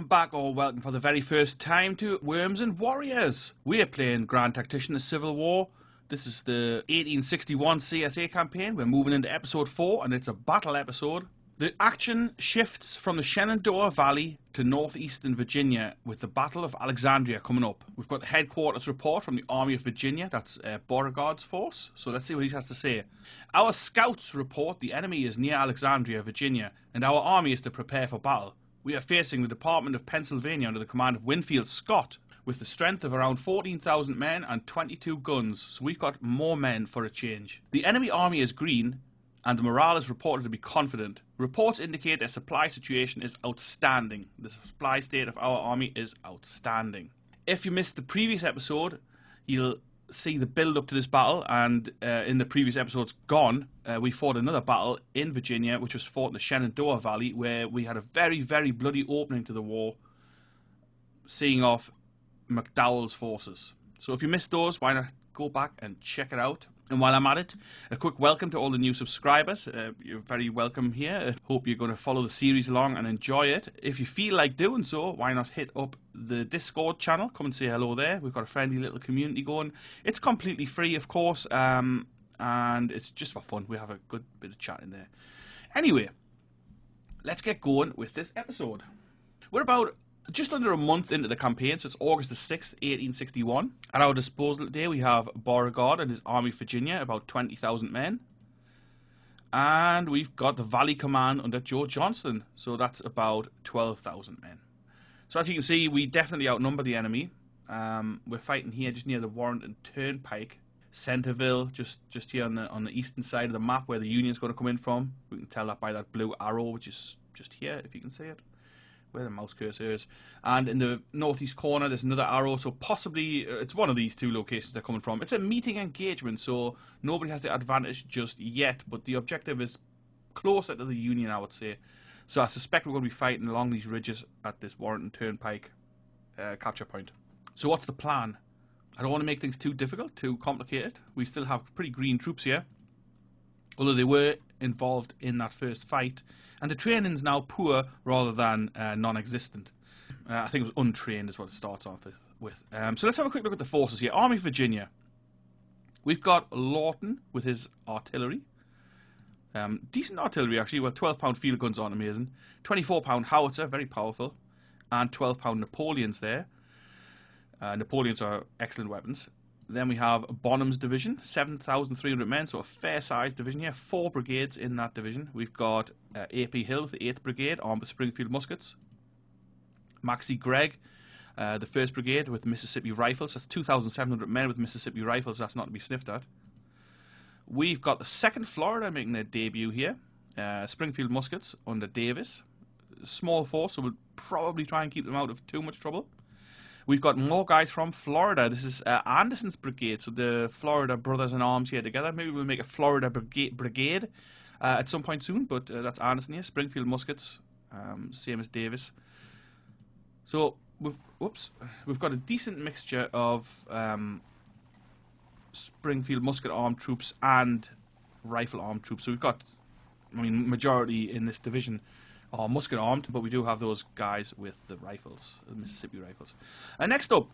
back, or welcome for the very first time to Worms and Warriors. We are playing Grand Tactician, the Civil War. This is the 1861 CSA campaign. We're moving into episode 4, and it's a battle episode. The action shifts from the Shenandoah Valley to northeastern Virginia with the Battle of Alexandria coming up. We've got the headquarters report from the Army of Virginia, that's Beauregard's force. So let's see what he has to say. Our scouts report the enemy is near Alexandria, Virginia, and our army is to prepare for battle. We are facing the Department of Pennsylvania under the command of Winfield Scott, with the strength of around 14,000 men and 22 guns, so we've got more men for a change. The enemy army is green, and the morale is reported to be confident. Reports indicate their supply situation is outstanding. The supply state of our army is outstanding. If you missed the previous episode, you'll see the build-up to this battle, and in the previous episodes gone, we fought another battle in Virginia, which was fought in the Shenandoah Valley, where we had a very, very bloody opening to the war, seeing off McDowell's forces. So if you missed those, why not go back and check it out? And while I'm at it, a quick welcome to all the new subscribers. You're very welcome here. I hope you're going to follow the series along and enjoy it. If you feel like doing so, why not hit up the Discord channel? Come and say hello there. We've got a friendly little community going. It's completely free, of course, and it's just for fun. We have a good bit of chat in there. Anyway, let's get going with this episode. We're about just under a month into the campaign, so it's August the 6th, 1861. At our disposal today, we have Beauregard and his Army of Virginia, about 20,000 men. And we've got the Valley Command under Joe Johnston, so that's about 12,000 men. So as you can see, we definitely outnumber the enemy. We're fighting here just near the Warrenton Turnpike. Centerville, just here on the eastern side of the map where the Union's going to come in from. We can tell that by that blue arrow, which is just here, if you can see it. Where the mouse cursor is. And in the northeast corner there's another arrow, so possibly it's one of these two locations they're coming from. It's a meeting engagement, so nobody has the advantage just yet, but the objective is closer to the Union, I would say. So I suspect we're going to be fighting along these ridges at this Warrenton Turnpike capture point. So what's the plan? I don't want to make things too difficult, too complicated. We still have pretty green troops here, although they were involved in that first fight. And the training's now poor rather than non-existent. I think it was untrained is what it starts off with. So let's have a quick look at the forces here. Army of Virginia. We've got Lawton with his artillery. Decent artillery, actually. Well, 12-pound field guns aren't amazing. 24-pound howitzer, very powerful. And 12-pound Napoleons there. Napoleons are excellent weapons. Then we have Bonham's division, 7,300 men, so a fair-sized division here. 4 brigades in that division. We've got A.P. Hill with the 8th Brigade, armed with Springfield muskets. Maxcy Gregg, the 1st Brigade with Mississippi Rifles. That's 2,700 men with Mississippi Rifles. That's not to be sniffed at. We've got the 2nd Florida making their debut here. Springfield muskets under Davis. Small force, so we'll probably try and keep them out of too much trouble. We've got more guys from Florida. This is Anderson's brigade, so the Florida brothers in arms here together. Maybe we'll make a Florida brigade at some point soon, but that's Anderson here. Springfield muskets, same as Davis. So we've got a decent mixture of Springfield musket armed troops and rifle armed troops. So we've got, majority in this division are musket armed, but we do have those guys with the rifles, the Mississippi Rifles. Next up,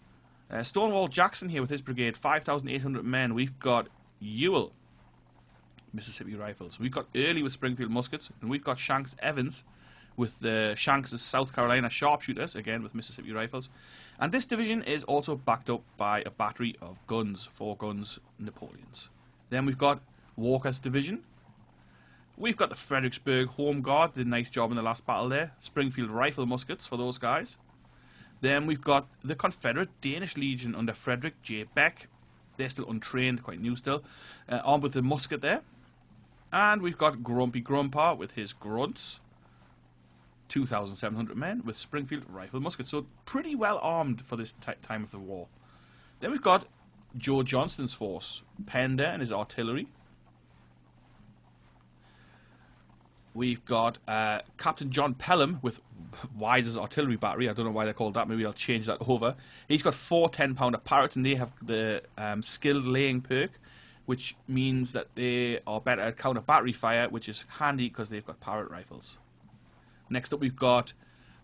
Stonewall Jackson here with his brigade, 5,800 men. We've got Ewell, Mississippi Rifles. We've got Early with Springfield muskets, and we've got Shanks Evans with the Shanks' South Carolina sharpshooters, again with Mississippi Rifles. And this division is also backed up by a battery of guns, 4 guns, Napoleons. Then we've got Walker's division. We've got the Fredericksburg Home Guard, did a nice job in the last battle there. Springfield rifle muskets for those guys. Then we've got the Confederate Danish Legion under Frederick J. Beck. They're still untrained, quite new still. Armed with the musket there. And we've got Grumpy Grumpa with his grunts. 2,700 men with Springfield rifle muskets. So pretty well armed for this time of the war. Then we've got Joe Johnston's force. Pender and his artillery. We've got Captain John Pelham with Wise's artillery battery. I don't know why they're called that. Maybe I'll change that over. He's got 4 10-pounder Parrots, and they have the skilled laying perk, which means that they are better at counter battery fire, which is handy because they've got Parrot rifles. Next up, we've got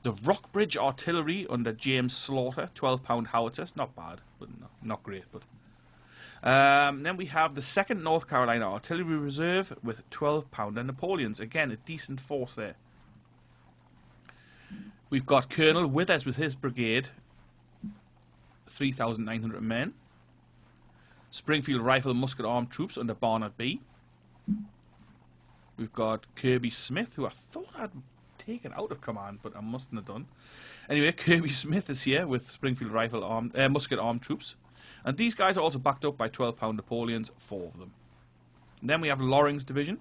The Rockbridge Artillery under James Slaughter, 12-pound howitzers. Not bad, but not great. But then we have the 2nd North Carolina Artillery Reserve with 12-pounder Napoleons. Again, a decent force there. We've got Colonel Withers with his brigade, 3,900 men. Springfield Rifle and Musket Armed Troops under Barnard B. We've got Kirby Smith, who I thought I'd taken out of command, but I mustn't have done. Anyway, Kirby Smith is here with Springfield Rifle Musket Armed Troops. And these guys are also backed up by 12-pound Napoleons, 4 of them. And then we have Loring's division.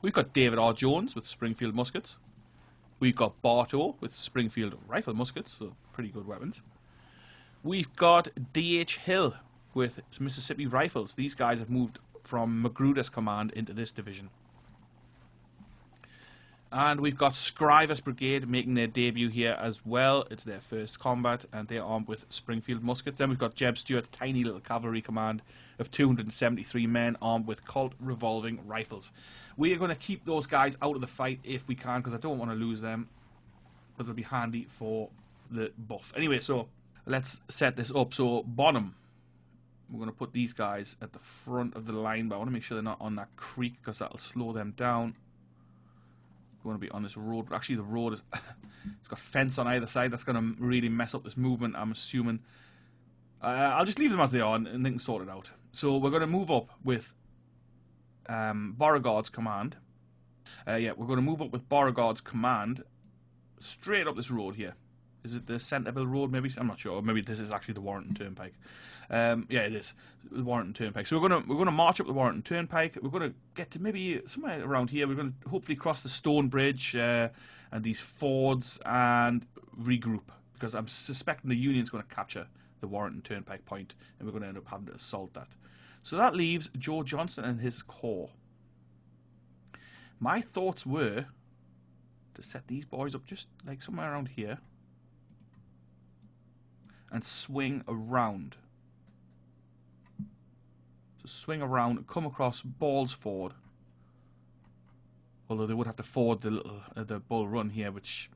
We've got David R. Jones with Springfield Muskets. We've got Bartow with Springfield Rifle Muskets, so pretty good weapons. We've got D.H. Hill with Mississippi Rifles. These guys have moved from Magruder's command into this division. And we've got Scriver's Brigade making their debut here as well. It's their first combat, and they're armed with Springfield muskets. Then we've got Jeb Stewart's tiny little cavalry command of 273 men armed with Colt revolving rifles. We are going to keep those guys out of the fight if we can, because I don't want to lose them, but they'll be handy for the buff. Anyway, so let's set this up. So Bonham, we're going to put these guys at the front of the line, but I want to make sure they're not on that creek, because that'll slow them down. We want to be on this road, but actually the road is it's got fence on either side. That's going to really mess up this movement, I'm assuming. I'll just leave them as they are, and they can sort it out. So we're going to move up with Beauregard's command. We're going to move up with Beauregard's command straight up this road here. Is it the Centerville Road, maybe? I'm not sure. Or maybe this is actually the Warrenton Turnpike. Yeah, it is. The Warrenton Turnpike. So we're going to march up the Warrenton Turnpike. We're going to get to maybe somewhere around here. We're going to hopefully cross the Stone Bridge and these fords and regroup, because I'm suspecting the Union's going to capture the Warrenton Turnpike point, and we're going to end up having to assault that. So that leaves Joe Johnston and his corps. My thoughts were to set these boys up just like somewhere around here and swing around. So swing around, come across Ball's Ford. Although they would have to ford the Bull Run here, which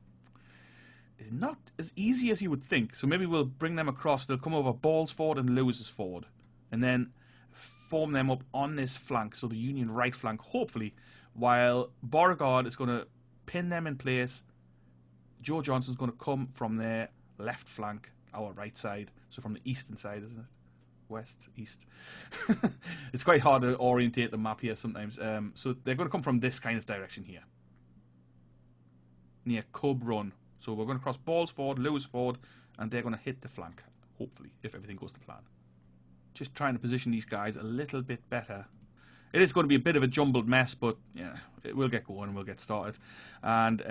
is not as easy as you would think. So maybe we'll bring them across. They'll come over Ball's Ford and Lewis's Ford, and then form them up on this flank, so the Union right flank, hopefully, while Beauregard is going to pin them in place. Joe Johnston's going to come from their left flank, our right side, so from the eastern side, isn't it? West, east. It's quite hard to orientate the map here sometimes. So they're going to come from this kind of direction here, near Cub Run. So we're going to cross Ball's Ford, Lewis Ford, and they're going to hit the flank, hopefully, if everything goes to plan. Just trying to position these guys a little bit better. It is going to be a bit of a jumbled mess, but yeah, we'll get going, we'll get started. And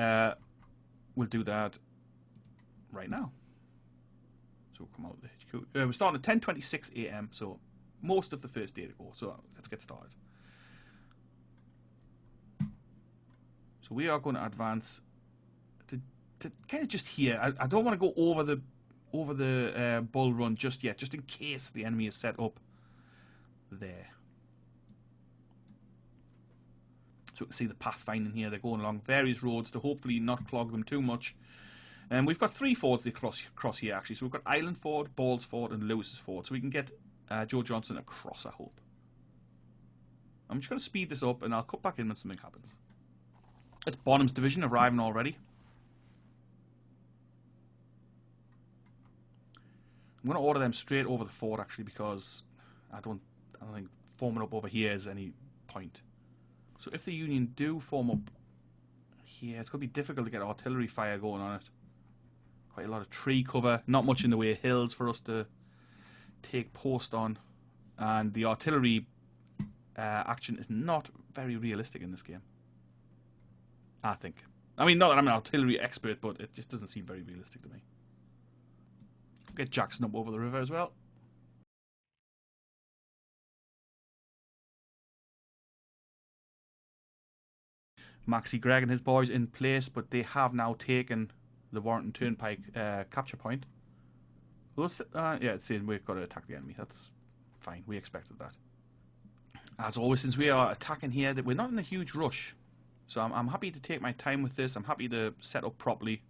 we'll do that right now. So we'll come out of the HQ. We're starting at 10:26 a.m, so most of the first day to go. So let's get started. So we are going to advance to kind of just here. I don't want to go over the Bull Run just yet, just in case the enemy is set up there. So we can see the pathfinding here. They're going along various roads to hopefully not clog them too much. And we've got 3 fords to cross here, actually. So we've got Island Ford, Ball's Ford, and Lewis's Ford. So we can get Joe Johnston across, I hope. I'm just going to speed this up, and I'll cut back in when something happens. It's Bonham's division arriving already. I'm going to order them straight over the ford, actually, because I don't think forming up over here is any point. So if the Union do form up here, it's going to be difficult to get artillery fire going on it. Quite a lot of tree cover, not much in the way of hills for us to take post on, and the artillery action is not very realistic in this game, I think. I mean, not that I'm an artillery expert, but it just doesn't seem very realistic to me. Get Jackson up over the river as well. Maxie Gregg and his boys in place, but they have now taken the Warrenton Turnpike capture point. Well, yeah, it's saying we've got to attack the enemy. That's fine. We expected that. As always, since we are attacking here, that we're not in a huge rush. So I'm happy to take my time with this. I'm happy to set up properly.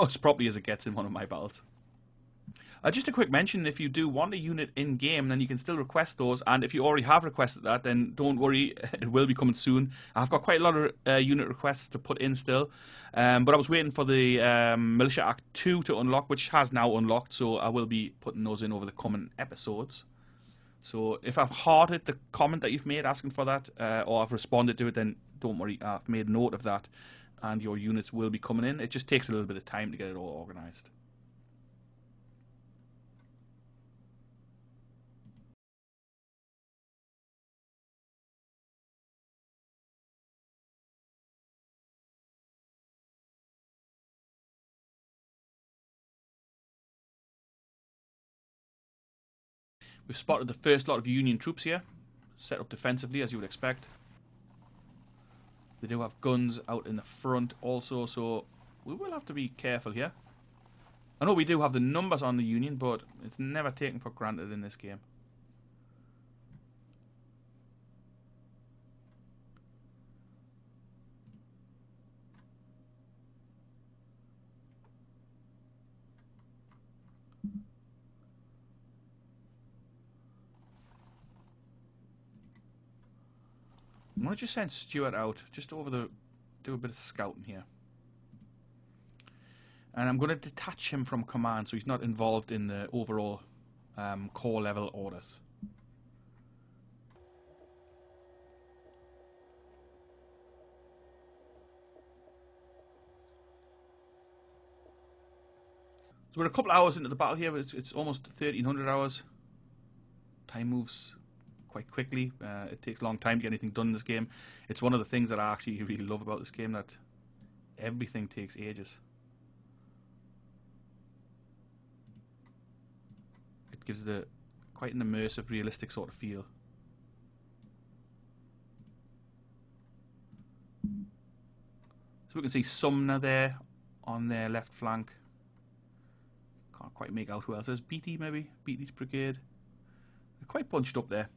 As properly as it gets in one of my battles. Just a quick mention, if you do want a unit in-game, then you can still request those, and if you already have requested that, then don't worry, it will be coming soon. I've got quite a lot of unit requests to put in still, but I was waiting for the Militia Act 2 to unlock, which has now unlocked, so I will be putting those in over the coming episodes. So if I've hearted the comment that you've made asking for that, or I've responded to it, then don't worry, I've made note of that, and your units will be coming in. It just takes a little bit of time to get it all organised. We've spotted the first lot of Union troops here, set up defensively as you would expect. They do have guns out in the front also, so we will have to be careful here. I know we do have the numbers on the Union, but it's never taken for granted in this game. I'm going to just send Stuart out, just over the... do a bit of scouting here. And I'm going to detach him from command so he's not involved in the overall core level orders. So we're a couple of hours into the battle here, but it's almost 1300 hours. Time moves quite quickly. It takes a long time to get anything done in this game. It's one of the things that I actually really love about this game, that everything takes ages. It gives it quite an immersive, realistic sort of feel. So we can see Sumner there on their left flank. Can't quite make out who else is. Beatty maybe? Beatty's brigade. They're quite bunched up there.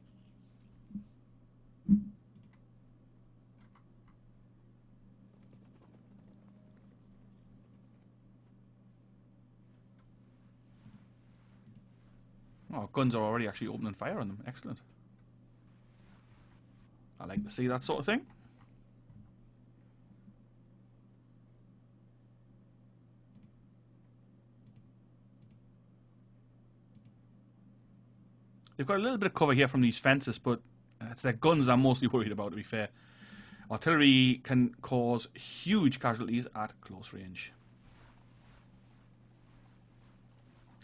Oh, guns are already actually opening fire on them. Excellent. I like to see that sort of thing. They've got a little bit of cover here from these fences, but it's their guns I'm mostly worried about, to be fair. Artillery can cause huge casualties at close range.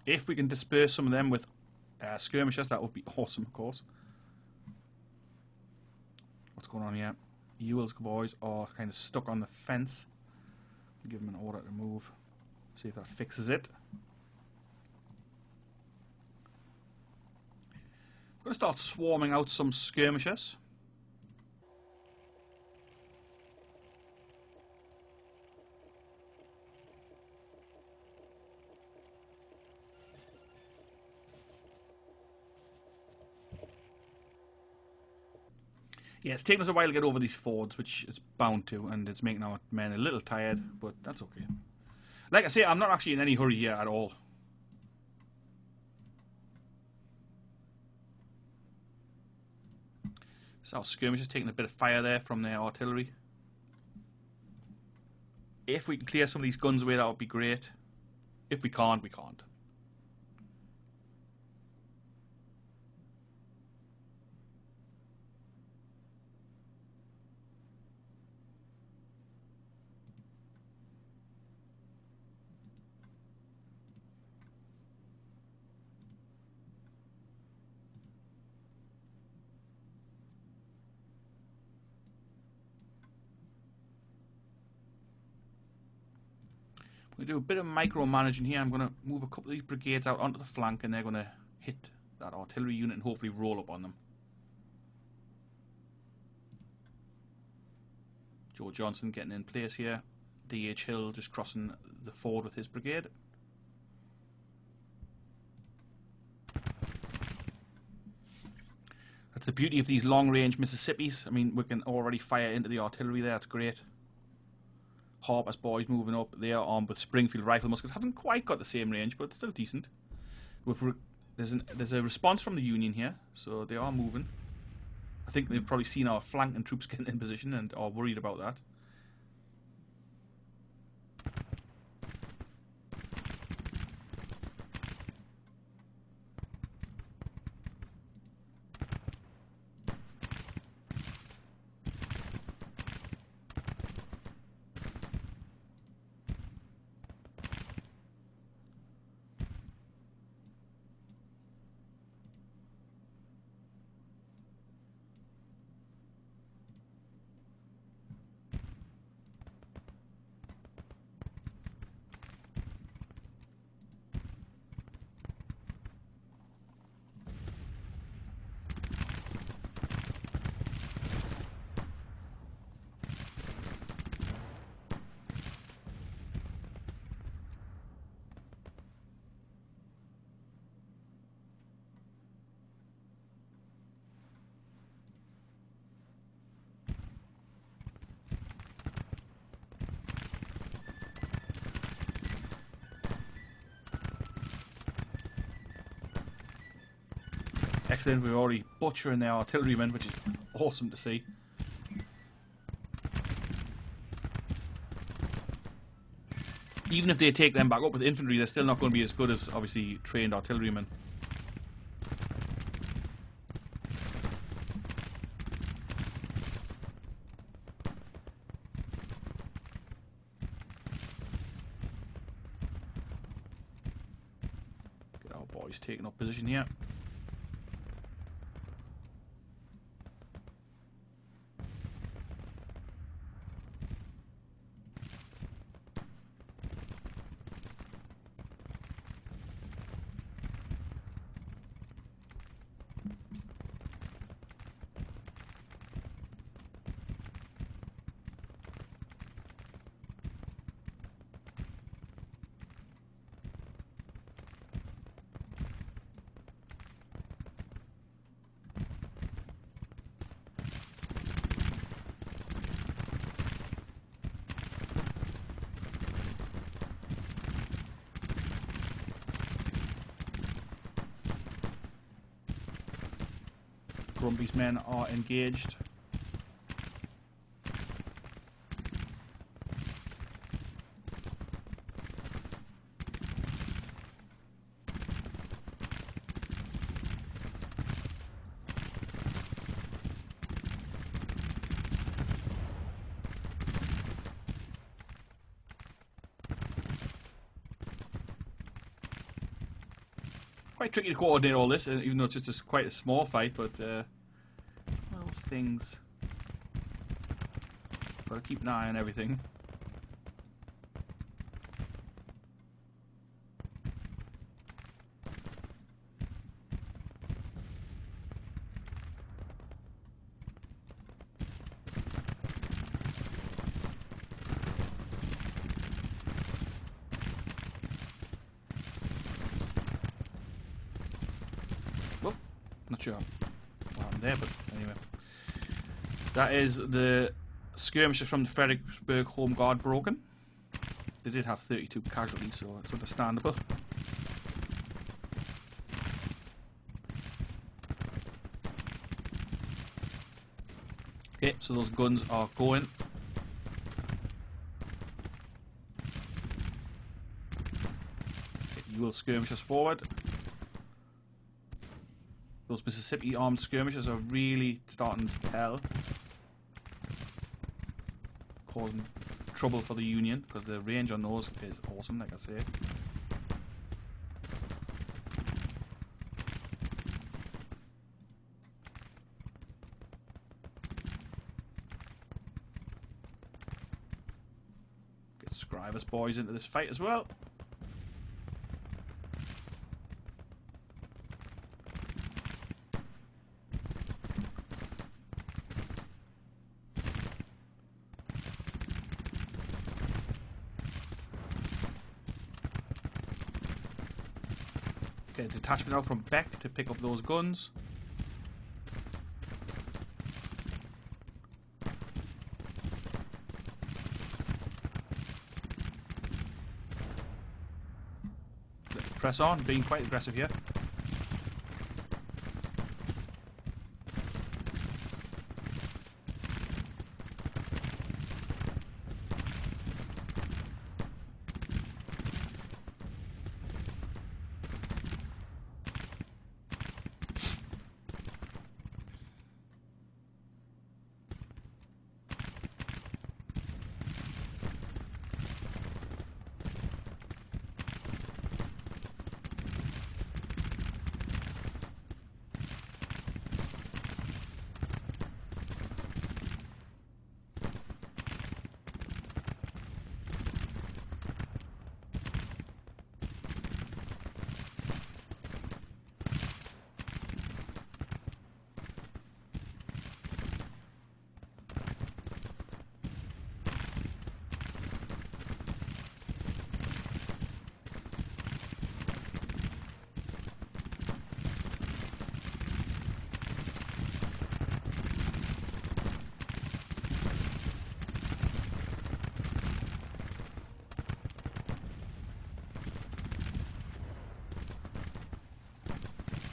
If we can disperse some of them with skirmishers, that would be awesome, of course. What's going on here? Ewell's boys are kind of stuck on the fence. Give them an order to move. See if that fixes it. I'm going to start swarming out some skirmishers. Yeah, it's taken us a while to get over these fords, which it's bound to, and it's making our men a little tired, but that's okay. Like I say, I'm not actually in any hurry here at all. So our skirmishers taking a bit of fire there from their artillery. If we can clear some of these guns away, that would be great. If we can't, we can't. We do a bit of micromanaging here. I'm going to move a couple of these brigades out onto the flank, and they're going to hit that artillery unit and hopefully roll up on them. Joe Johnson getting in place here. D.H. Hill just crossing the ford with his brigade. That's the beauty of these long-range Mississippis. I mean, we can already fire into the artillery there. That's great. Harper's boys moving up. They are armed with Springfield rifle muskets. Haven't quite got the same range, but still decent. There's a response from the Union here, so they are moving. I think they've probably seen our flanking troops getting in position and are worried about that. Excellent, we're already butchering their artillerymen, which is awesome to see. Even if they take them back up with infantry, they're still not going to be as good as, obviously, trained artillerymen. Get our boys taking up position here. Grumpy's men are engaged. Quite tricky to coordinate all this, even though it's just quite a small fight, but well, those things. Gotta keep an eye on everything. Not sure what happened there, but anyway. That is the skirmishers from the Fredericksburg Home Guard broken. They did have 32 casualties, so it's understandable. Okay, so those guns are going. Okay, you will skirmish us forward. Those Mississippi armed skirmishers are really starting to tell. Causing trouble for the Union, because the range on those is awesome, like I say. Get Scrivers boys into this fight as well. Get a detachment out from Beck to pick up those guns. press on, being quite aggressive here.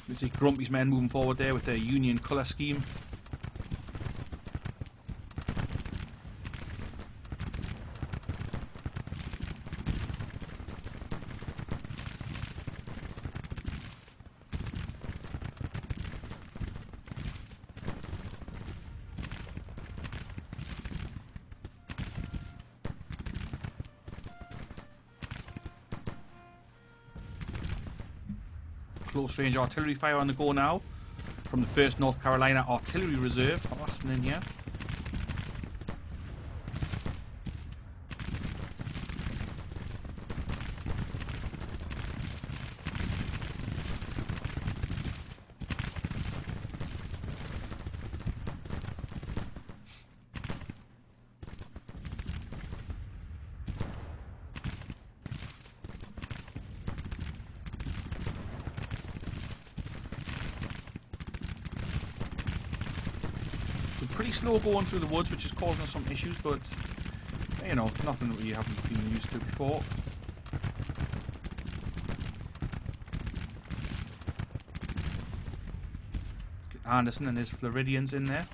You see Grumpy's men moving forward there with their Union colour scheme. Close range artillery fire on the go now from the 1st North Carolina Artillery Reserve blasting in here. Pretty slow going through the woods, which is causing us some issues, but you know, nothing that we haven't been used to before. Get Anderson and his Floridians in there.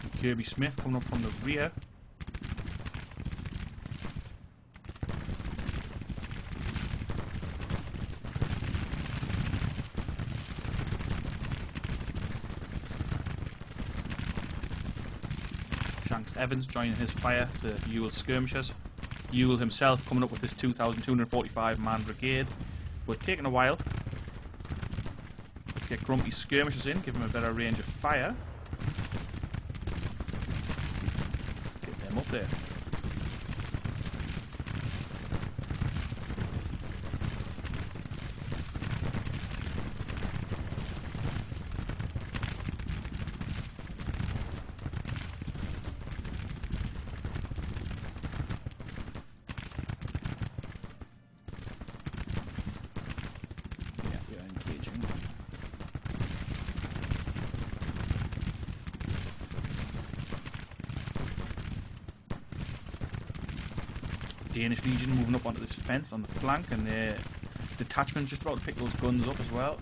And Kirby Smith coming up from the rear. Evans joining his fire to Ewell's skirmishers. Ewell himself coming up with his 2,245 man brigade, but taking a while. Let's get Grumpy's skirmishers in, give them a better range of fire. Get them up there. Danish Legion moving up onto this fence on the flank, and the detachment's just about to pick those guns up as well.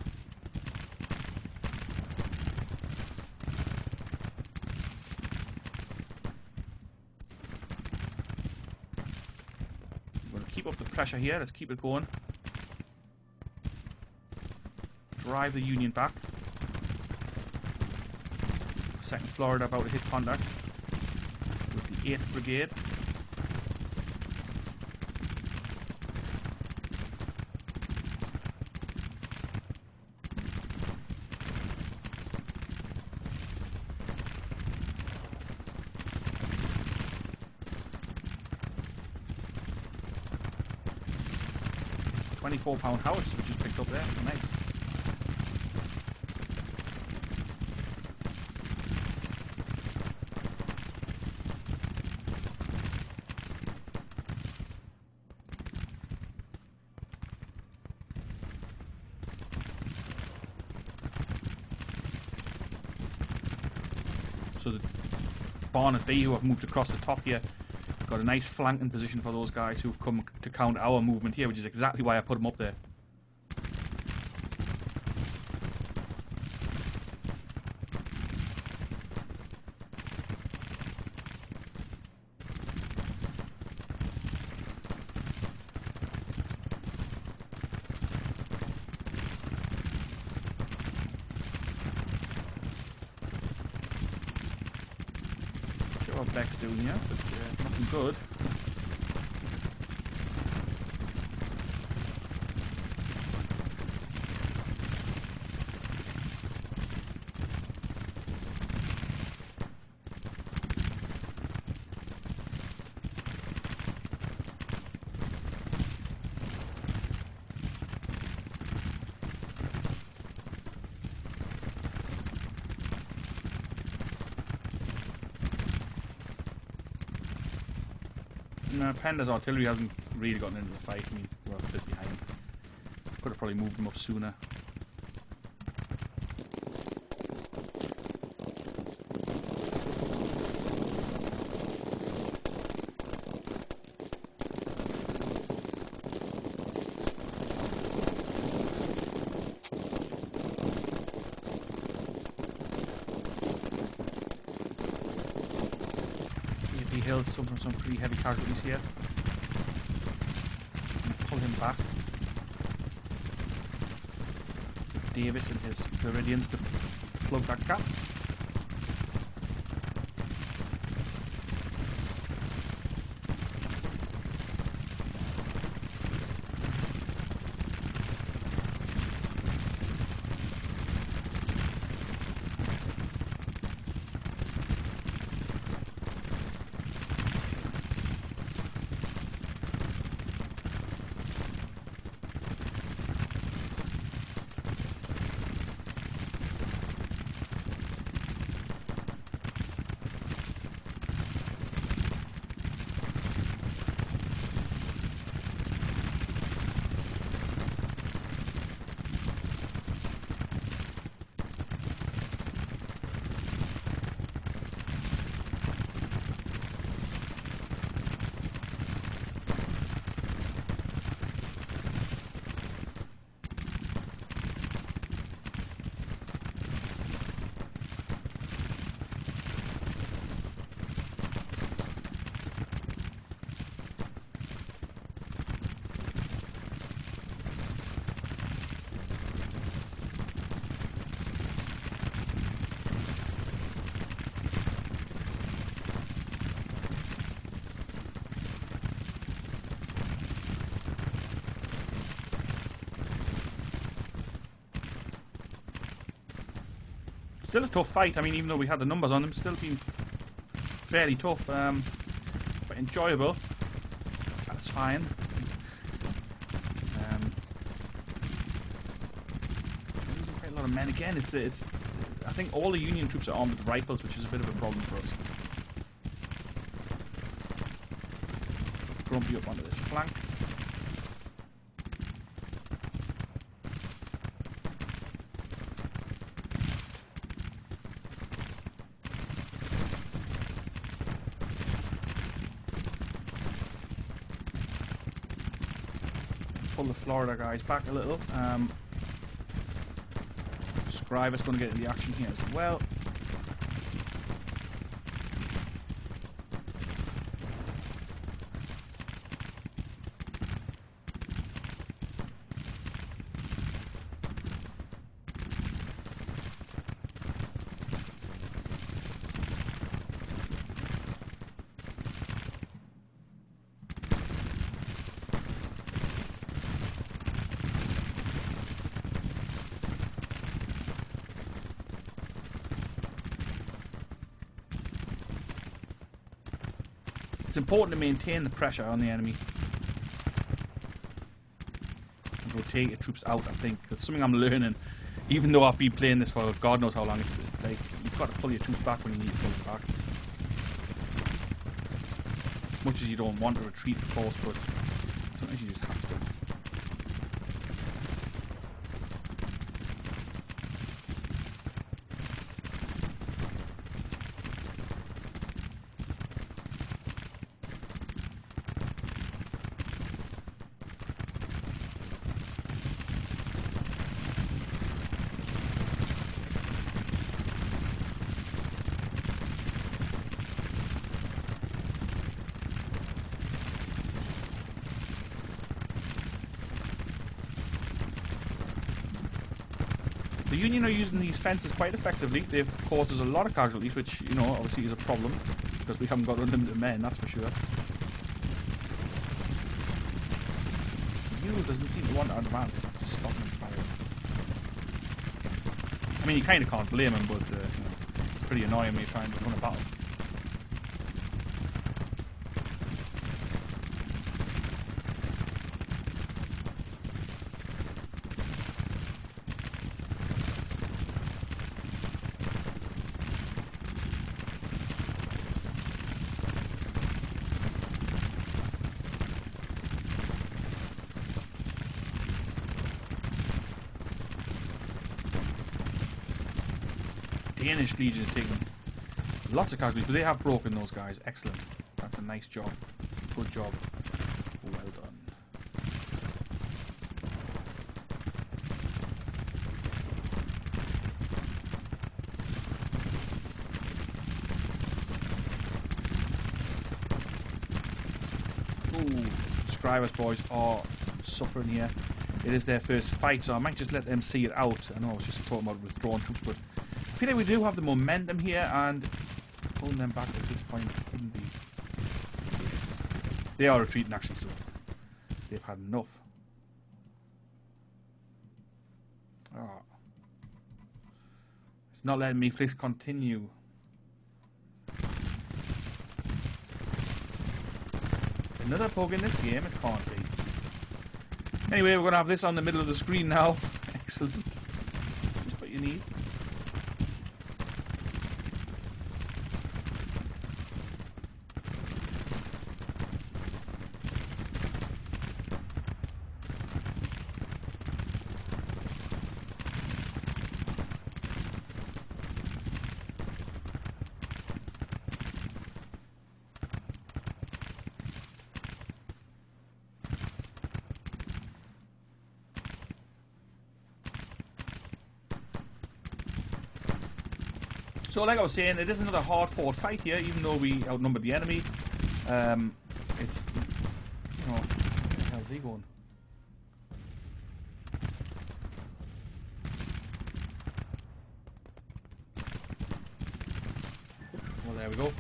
We're going to keep up the pressure here, let's keep it going. Drive the Union back. 2nd Florida about to hit contact with the 8th Brigade. £24 house, which is picked up there. Nice. So the Barnet B, who have moved across the top here, got a nice flanking position for those guys who've come to counter our movement here, which is exactly why I put them up there. What Beck's doing here, but nothing good. No, Penda's artillery hasn't really gotten into the fight. I mean, we're a bit behind. Could have probably moved them up sooner. Hill's suffering some pretty heavy casualties here. Pull him back. Davis and his Viridians to plug that gap. Still a tough fight. I mean, even though we had the numbers on them, still been fairly tough, but enjoyable, satisfying. Losing quite a lot of men again. It's. I think all the Union troops are armed with rifles, which is a bit of a problem for us. Grumpy up onto this flank. Pull the Florida guys back a little. Scriber's going to get in the action here as well. It's important to maintain the pressure on the enemy and rotate your troops out. I think that's something I'm learning, even though I've been playing this for God knows how long. It's like you've got to pull your troops back when you need to pull them back. As much as you don't want to retreat, of course, but sometimes you just have to. The Union are using these fences quite effectively. They've caused us a lot of casualties, which, you know, obviously is a problem, because we haven't got unlimited men, that's for sure. Mule doesn't seem to want to advance after stopping firing. I mean, you kind of can't blame him, but you know, it's pretty annoying when you're trying to run a battle. Danish Legion is taking lots of casualties, but they have broken those guys. Excellent. That's a nice job. Good job. Well done. Ooh, Scribers boys are suffering here. It is their first fight, so I might just let them see it out. I know I was just talking about withdrawn troops, but I feel like we do have the momentum here, and pulling them back at this point couldn't be. They are retreating actually, so they've had enough. Oh. It's not letting me. Please continue. Another bug in this game? It can't be. Anyway, we're going to have this on the middle of the screen now. Excellent. Just what you need. So like I was saying, it is another hard-fought fight here, even though we outnumbered the enemy. It's, you know, where the hell's he going? Well, there we go.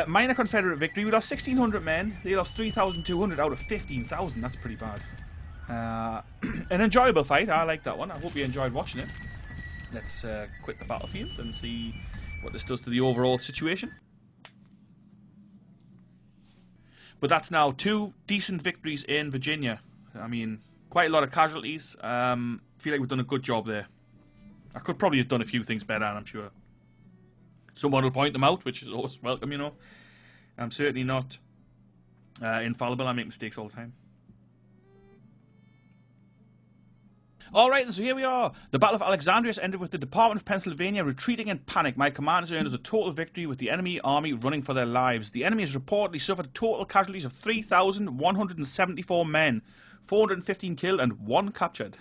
Minor Confederate victory. We lost 1,600 men. They lost 3,200 out of 15,000. That's pretty bad. An enjoyable fight. I like that one. I hope you enjoyed watching it. Let's quit the battlefield and see what this does to the overall situation. But that's now 2 decent victories in Virginia. I mean, quite a lot of casualties. Feel like we've done a good job there. I could probably have done a few things better, and I'm sure someone will point them out, which is always welcome, you know. I'm certainly not infallible. I make mistakes all the time. Alright, and so here we are. The Battle of Alexandria has ended with the Department of Pennsylvania retreating in panic. My commanders earned us a total victory with the enemy army running for their lives. The enemy has reportedly suffered total casualties of 3,174 men, 415 killed and 1 captured.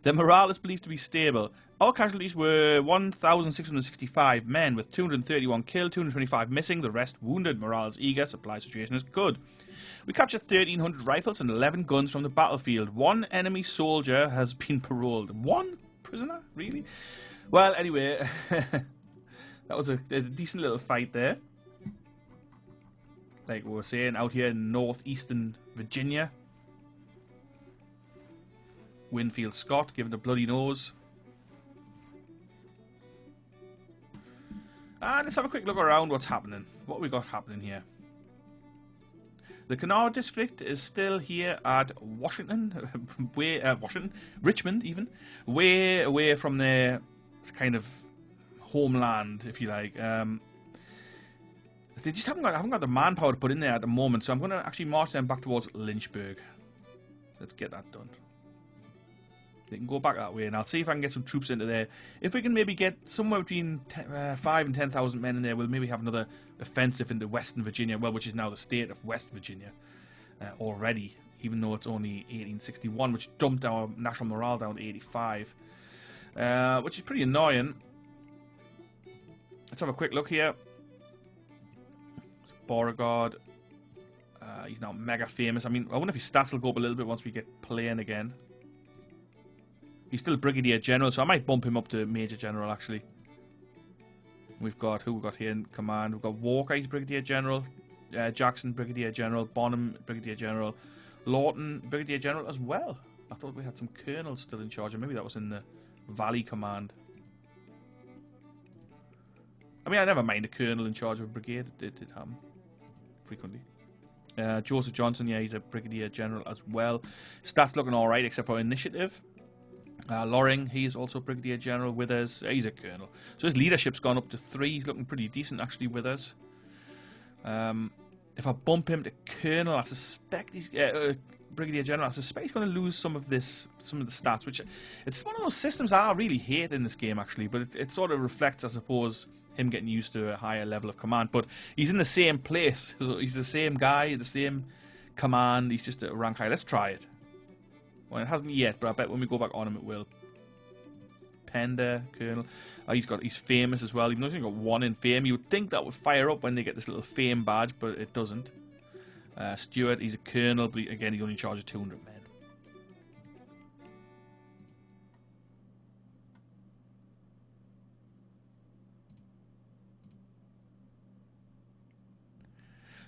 Their morale is believed to be stable. Our casualties were 1,665 men, with 231 killed, 225 missing, the rest wounded. Morale is eager, supply situation is good. We captured 1,300 rifles and 11 guns from the battlefield. 1 enemy soldier has been paroled. 1 prisoner? Really? Well, anyway, that was a decent little fight there. Like we were saying, out here in northeastern Virginia. Winfield Scott giving the bloody nose. And let's have a quick look around what's happening. What we got happening here. The Kanawha district is still here at Washington, Richmond even, way away from their kind of homeland, if you like. They just haven't got the manpower to put in there at the moment, so I'm going to actually march them back towards Lynchburg. Let's get that done. They can go back that way, and I'll see if I can get some troops into there. If we can maybe get somewhere between 5,000 and 10,000 men in there, we'll maybe have another offensive into Western Virginia, well, which is now the state of West Virginia already, even though it's only 1861, which dumped our national morale down to 85, which is pretty annoying. Let's have a quick look here. Beauregard, he's now mega famous. I mean, I wonder if his stats will go up a little bit once we get playing again. He's still Brigadier General, so I might bump him up to Major General, actually. We've got, who we got here in command? We've got Walker, he's Brigadier General. Jackson, Brigadier General. Bonham, Brigadier General. Lawton, Brigadier General as well. I thought we had some colonels still in charge, and maybe that was in the Valley Command. I mean, I never mind a colonel in charge of a brigade. It did happen frequently. Joseph Johnson, yeah, he's a Brigadier General as well. Stats looking alright, except for initiative. Loring, he's also Brigadier General. Withers, he's a colonel. So his leadership's gone up to 3. He's looking pretty decent, actually, Withers. If I bump him to colonel, I suspect he's Brigadier General. I suspect he's going to lose some of the stats, which it's one of those systems I really hate in this game, actually. But it sort of reflects, I suppose, him getting used to a higher level of command. But he's in the same place. So he's the same guy, the same command. He's just a rank higher. Let's try it. Well, it hasn't yet, but I bet when we go back on him, it will. Pender, Colonel. Oh, he's famous as well. Even though he's only got 1 in fame, you would think that would fire up when they get this little fame badge, but it doesn't. Stewart, he's a colonel, but again, he's only in charge of 200 men.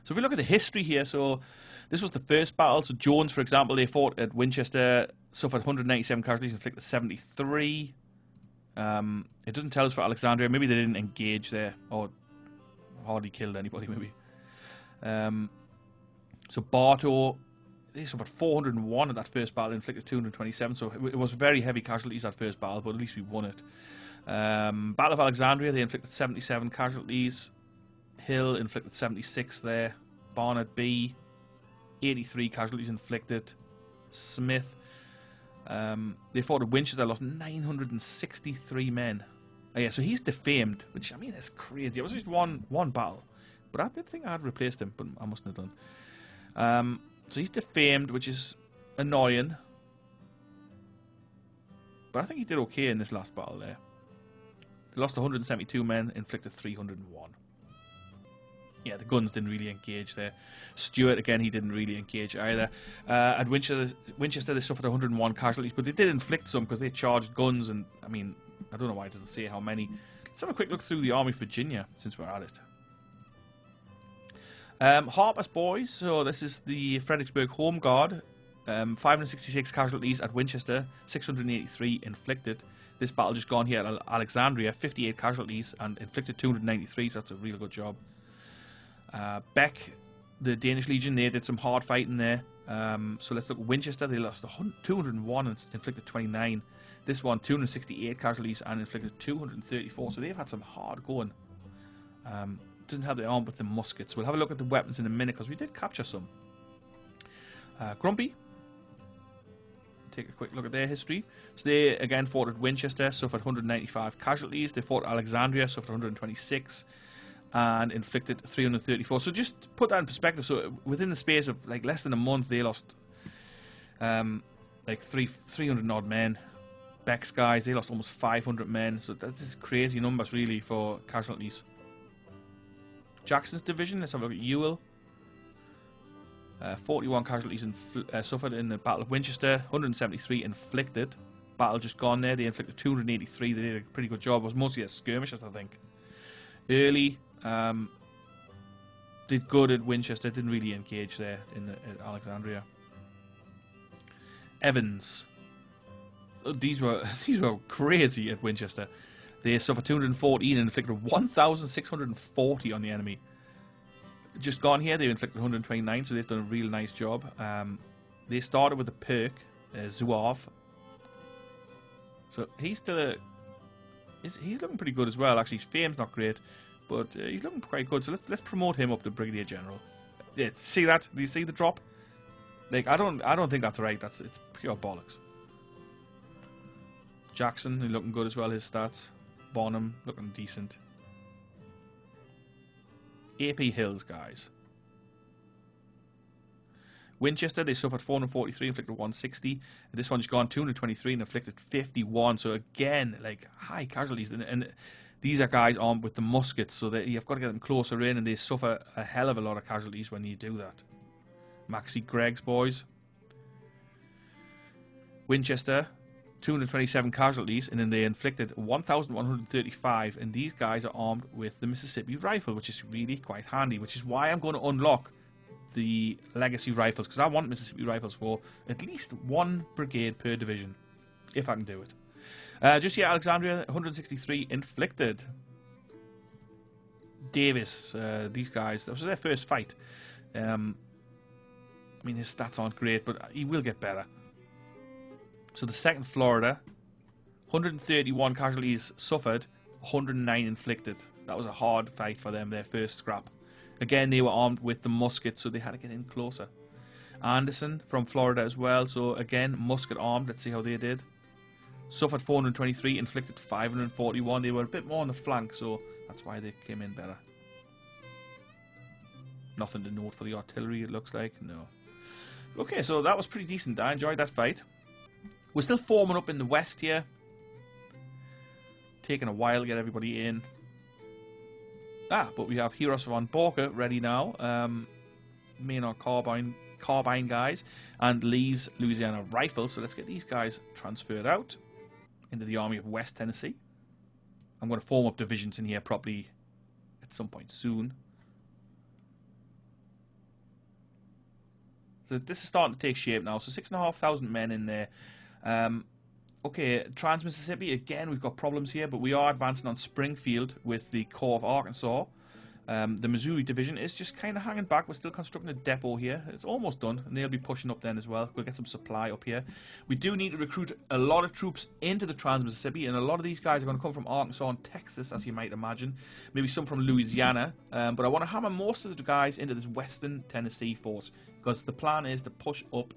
So if we look at the history here, so this was the first battle. So Jones, for example, they fought at Winchester, suffered 197 casualties, inflicted 73. It doesn't tell us for Alexandria. Maybe they didn't engage there, or hardly killed anybody, maybe. So Bartow, they suffered 401 at that first battle, inflicted 227. So it was very heavy casualties that first battle, but at least we won it. Battle of Alexandria, they inflicted 77 casualties. Hill inflicted 76 there. Barnard B, 83 casualties inflicted. Smith, they fought at Winchester, lost 963 men. Oh yeah, so he's defamed, which, I mean, that's crazy. It was just one battle, but I did think I had replaced him, but I mustn't have done. So he's defamed, which is annoying, but I think he did okay in this last battle there. He lost 172 men, inflicted 301. Yeah, the guns didn't really engage there. Stewart, again, he didn't really engage either. At Winchester, they suffered 101 casualties, but they did inflict some because they charged guns, and, I mean, I don't know why it doesn't say how many. Let's have a quick look through the Army of Virginia, since we're at it. Harper's Boys, so this is the Fredericksburg Home Guard. 566 casualties at Winchester, 683 inflicted. This battle just gone here at Alexandria, 58 casualties and inflicted 293, so that's a real good job. Beck, the Danish Legion, they did some hard fighting there. So let's look at Winchester. They lost 201 and inflicted 29. This one, 268 casualties and inflicted 234. So they've had some hard going. Doesn't have the arm with the muskets. We'll have a look at the weapons in a minute because we did capture some. Grumpy. Take a quick look at their history. So they again fought at Winchester, suffered 195 casualties. They fought at Alexandria, suffered 126. And inflicted 334. So just put that in perspective. So within the space of like less than a month, they lost like 300 odd men. Beck's guys, they lost almost 500 men. So that's crazy numbers really for casualties. Jackson's division, let's have a look at Ewell. 41 casualties suffered in the Battle of Winchester, 173 inflicted. Battle just gone there, they inflicted 283. They did a pretty good job. It was mostly a skirmishes, I think. Early did good at Winchester, didn't really engage there at Alexandria. Evans, these were crazy at Winchester. They suffered 214 and inflicted 1,640 on the enemy. Just gone here, they inflicted 129, so they've done a real nice job. They started with the perk, Zouave. So he's still he's looking pretty good as well. Actually, his fame's not great, but he's looking quite good. So let's promote him up to Brigadier General. Yeah, see that? Do you see the drop? Like I don't think that's right. It's pure bollocks. Jackson, he's looking good as well. His stats. Bonham looking decent. AP Hills, guys. Winchester, they suffered 443, inflicted 160. This one's gone 223 and inflicted 51. So again, like high casualties. And these are guys armed with the muskets, so that you've got to get them closer in, and they suffer a hell of a lot of casualties when you do that. Maxie Gregg's boys. Winchester, 227 casualties, and then they inflicted 1,135, and these guys are armed with the Mississippi rifle, which is really quite handy, which is why I'm going to unlock the legacy rifles, because I want Mississippi rifles for at least one brigade per division, if I can do it. Just here, Alexandria, 163 inflicted. Davis, these guys, that was their first fight. I mean, his stats aren't great, but he will get better. So the 2nd Florida, 131 casualties suffered, 109 inflicted. That was a hard fight for them, their first scrap. Again, they were armed with the musket, so they had to get in closer. Anderson from Florida as well, so again, musket armed. Let's see how they did. Suffered 423, inflicted 541. They were a bit more on the flank, so that's why they came in better. Nothing to note for the artillery, it looks like. No. Okay, so that was pretty decent. I enjoyed that fight. We're still forming up in the west here. Taking a while to get everybody in. But we have Heroes von Borka ready now. Maynard Carbine guys. And Lee's Louisiana Rifles. So let's get these guys transferred out into the Army of West Tennessee. I'm going to form up divisions in here properly at some point soon. So this is starting to take shape now. So 6,500 men in there. Okay, Trans-Mississippi, again, we've got problems here, but we are advancing on Springfield with the Corps of Arkansas. The Missouri Division is just kind of hanging back. We're still constructing a depot here. It's almost done, and they'll be pushing up then as well. We'll get some supply up here. We do need to recruit a lot of troops into the Trans-Mississippi, and a lot of these guys are going to come from Arkansas and Texas, as you might imagine. Maybe some from Louisiana, but I want to hammer most of the guys into this Western Tennessee force, because the plan is to push up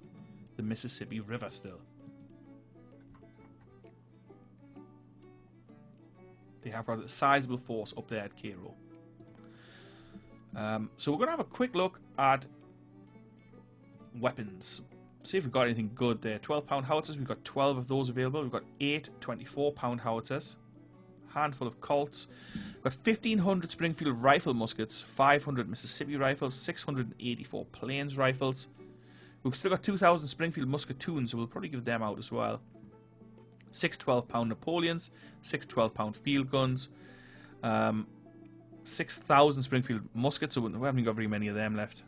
the Mississippi River still. They have got a sizable force up there at Cairo. So we're going to have a quick look at weapons. See if we've got anything good there. 12-pound howitzers, we've got 12 of those available. We've got 8 24-pound howitzers. Handful of Colts. We've got 1,500 Springfield rifle muskets, 500 Mississippi rifles, 684 Plains rifles. We've still got 2,000 Springfield musketoons, so we'll probably give them out as well. 6 12-pound Napoleons, 6 12-pound field guns, 6,000 Springfield muskets, so we haven't got very many of them left.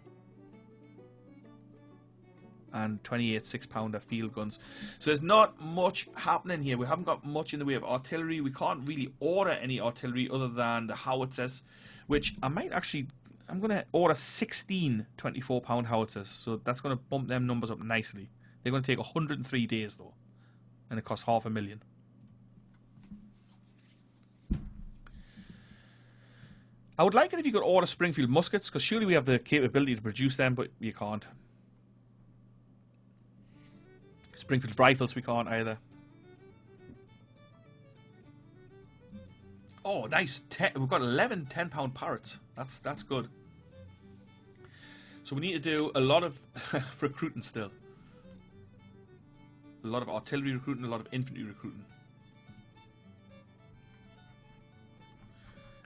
And 28 6-pounder field guns. So there's not much happening here. We haven't got much in the way of artillery. We can't really order any artillery other than the howitzers, which I might actually... I'm going to order 16 24-pound howitzers, so that's going to bump them numbers up nicely. They're going to take 103 days, though. And it costs $500,000. I would like it if you could order Springfield muskets, because surely we have the capability to produce them, but you can't. Springfield rifles we can't either. Oh, nice. We've got 11 10-pound parrots. That's good. So we need to do a lot of recruiting still. A lot of artillery recruiting, a lot of infantry recruiting.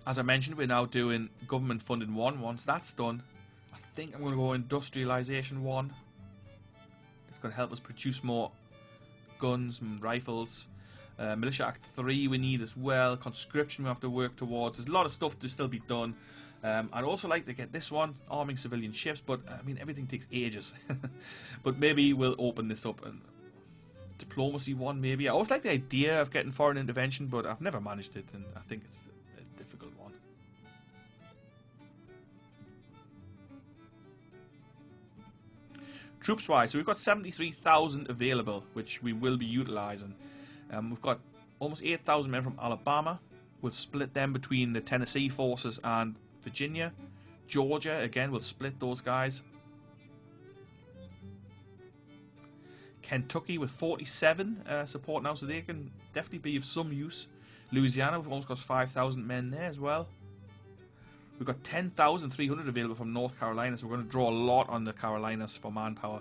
As I mentioned, we're now doing government funding 1. Once that's done, I think I'm going to go industrialization 1. It's going to help us produce more guns and rifles. Militia Act 3 we need as well. Conscription we have to work towards. There's a lot of stuff to still be done. I'd also like to get this one, arming civilian ships, but I mean everything takes ages. But maybe we'll open this up and diplomacy 1 maybe. I always like the idea of getting foreign intervention, but I've never managed it, and I think it's a difficult one. Troops wise, so we've got 73,000 available, which we will be utilising. We've got almost 8,000 men from Alabama. We'll split them between the Tennessee forces and Virginia. Georgia, again, we'll split those guys. Kentucky with 47 support now, so they can definitely be of some use. Louisiana, we've almost got 5,000 men there as well. We've got 10,300 available from North Carolina, so we're going to draw a lot on the Carolinas for manpower.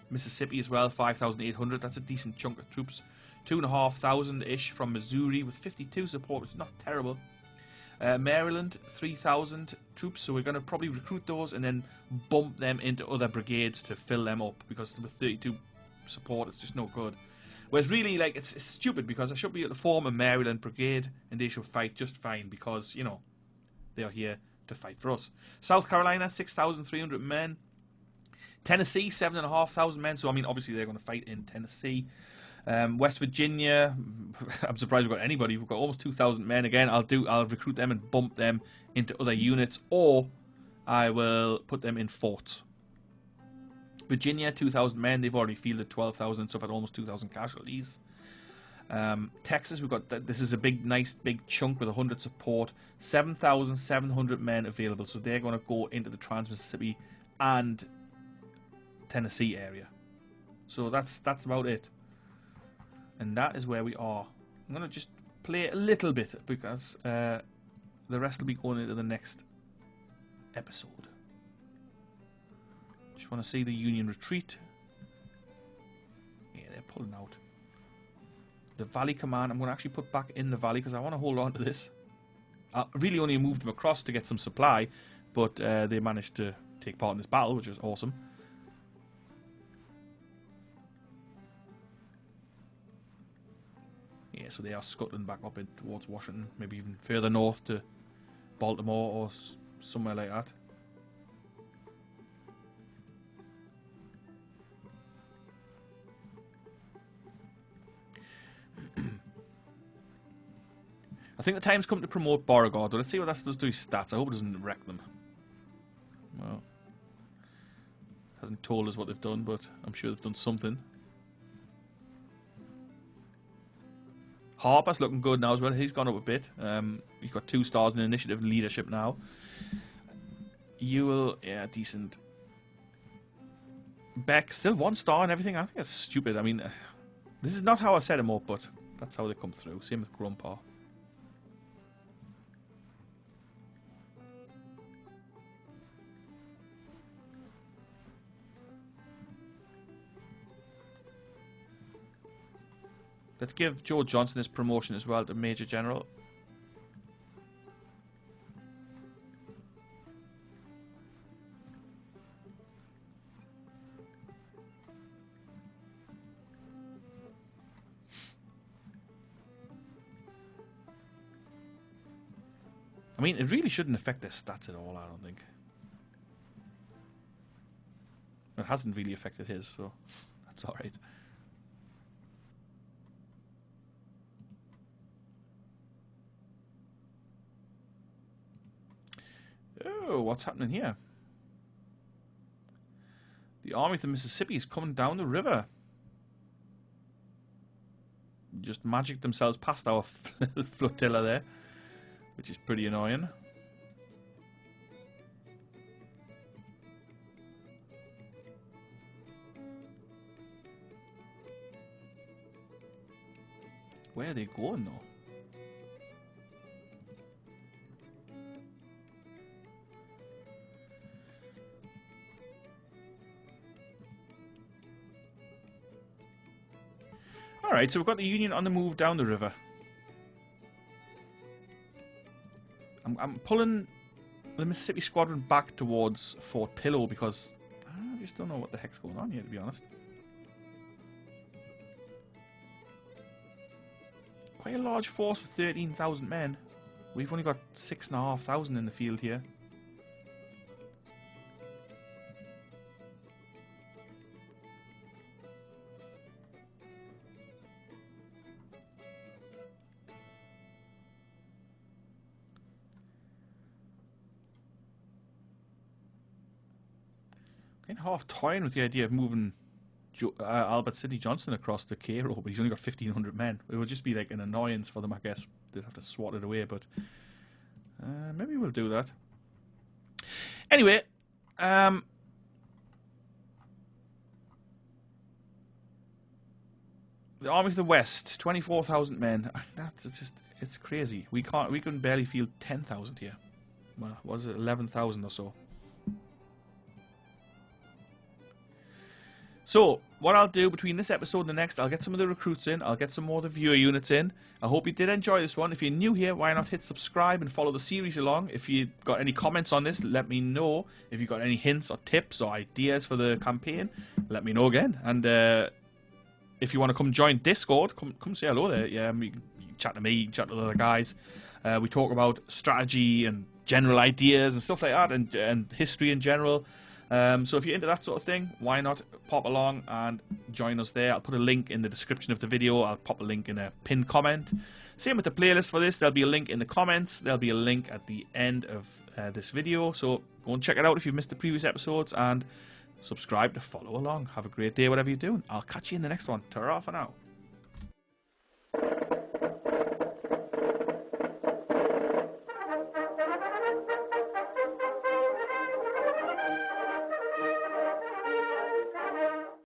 Mississippi as well, 5,800. That's a decent chunk of troops. 2,500-ish from Missouri with 52 support, which is not terrible. Maryland, 3,000 troops, so we're going to probably recruit those and then bump them into other brigades to fill them up, because with 32 support it's just no good. Whereas really, like, it's stupid because I should be able to form a Maryland brigade and they should fight just fine because, you know, they are here to fight for us. South Carolina, 6,300 men. Tennessee, 7,500 men. So, I mean, obviously they're going to fight in Tennessee. West Virginia, I'm surprised we've got anybody. We've got almost 2,000 men. Again, I'll recruit them and bump them into other units, or I will put them in forts. Virginia, 2,000 men. They've already fielded 12,000 and suffered almost 2,000 casualties. Texas, we've got this is a nice big chunk with 100 support. 7,700 men available. So they're going to go into the Trans-Mississippi and Tennessee area. So that's about it. And that is where we are. I'm going to just play a little bit because the rest will be going into the next episode. Just want to see the Union retreat. Yeah, they're pulling out. The Valley Command, I'm going to actually put back in the Valley because I want to hold on to this. I really only moved them across to get some supply, but they managed to take part in this battle, which was awesome. Yeah, so they are scuttling back up towards Washington, maybe even further north to Baltimore or somewhere like that. I think the time's come to promote Beauregard, but let's see what that does to his stats. I hope it doesn't wreck them. Well, hasn't told us what they've done, but I'm sure they've done something. Harper's looking good now as well. He's gone up a bit. He's got 2 stars in initiative and leadership now. Ewell, yeah, decent. Beck, still 1 star and everything. I think that's stupid. I mean, this is not how I set him up, but that's how they come through. Same with Grumpa. Let's give Joe Johnson his promotion as well to Major General. I mean, it really shouldn't affect their stats at all, I don't think. It hasn't really affected his, so that's alright. Oh, what's happening here? The Army of the Mississippi is coming down the river. Just magicked themselves past our flotilla there, which is pretty annoying. Where are they going though? Alright, so we've got the Union on the move down the river. I'm pulling the Mississippi Squadron back towards Fort Pillow because I just don't know what the heck's going on here, to be honest. Quite a large force for 13,000 men. We've only got 6,500 in the field here. Half toying with the idea of moving Albert City Johnson across to Cairo, but he's only got 1,500 men. It would just be like an annoyance for them, I guess. They'd have to swat it away, but maybe we'll do that. Anyway, the Army of the West, 24,000 men. That's just, it's crazy. We can barely field 10,000 here. Well, what is it, 11,000 or so? So, what I'll do between this episode and the next, I'll get some of the recruits in, I'll get some more of the viewer units in. I hope you did enjoy this one. If you're new here, why not hit subscribe and follow the series along. If you got any comments on this, let me know. If you got any hints or tips or ideas for the campaign, let me know again. And if you want to come join Discord, come say hello there. Yeah, you can chat to me, chat to the other guys. We talk about strategy and general ideas and stuff like that, and history in general. So if you're into that sort of thing, why not pop along and join us there? I'll put a link in the description of the video. I'll pop a link in a pinned comment. Same with the playlist for this. There'll be a link in the comments. There'll be a link at the end of this video. So go and check it out if you've missed the previous episodes, and subscribe to follow along. Have a great day, whatever you're doing. I'll catch you in the next one. Ta-ra for now.